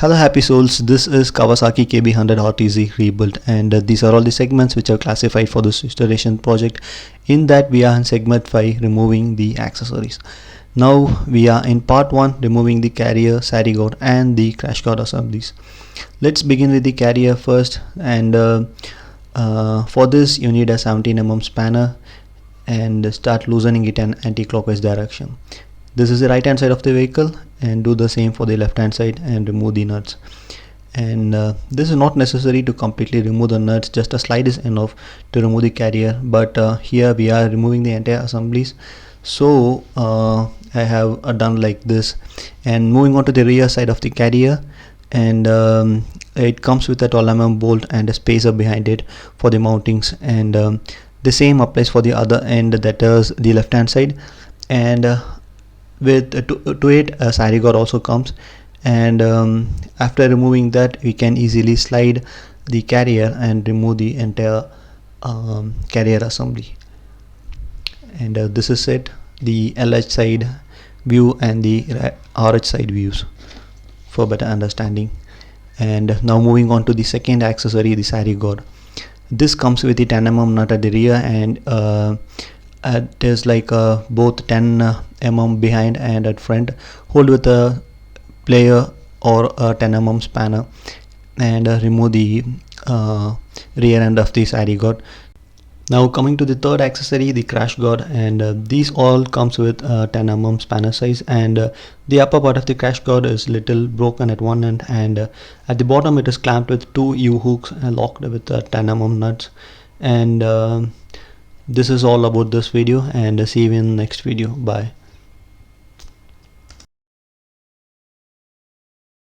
Hello happy souls, this is Kawasaki KB100 RTZ rebuilt, and these are all the segments which are classified for this restoration project. In that we are in segment 5, removing the accessories. Now we are in part 1, removing the carrier, sari guard and the crash guard assemblies. Let's begin with the carrier first, and for this you need a 17mm spanner and start loosening it in anti-clockwise direction. This is the right hand side of the vehicle, and do the same for the left hand side and remove the nuts. And this is not necessary to completely remove the nuts, just a slide is enough to remove the carrier, but here we are removing the entire assemblies, so I have done like this. And moving on to the rear side of the carrier, and it comes with a 12mm bolt and a spacer behind it for the mountings, and the same applies for the other end, that is the left hand side. And with to it a sari guard also comes, and after removing that we can easily slide the carrier and remove the entire carrier assembly. And this is it, the LH side view and the RH side views for better understanding. And now moving on to the second accessory, the sari guard. This comes with the 10mm nut at the rear, and it is like both 10mm behind and at front, hold with a plier or a 10mm spanner, and remove the rear end of the sari guard. Now coming to the third accessory, the crash guard, and these all comes with 10mm spanner size, and the upper part of the crash guard is little broken at one end, and at the bottom it is clamped with 2 U-hooks locked with 10mm nuts. And this is all about this video, and see you in the next video. Bye.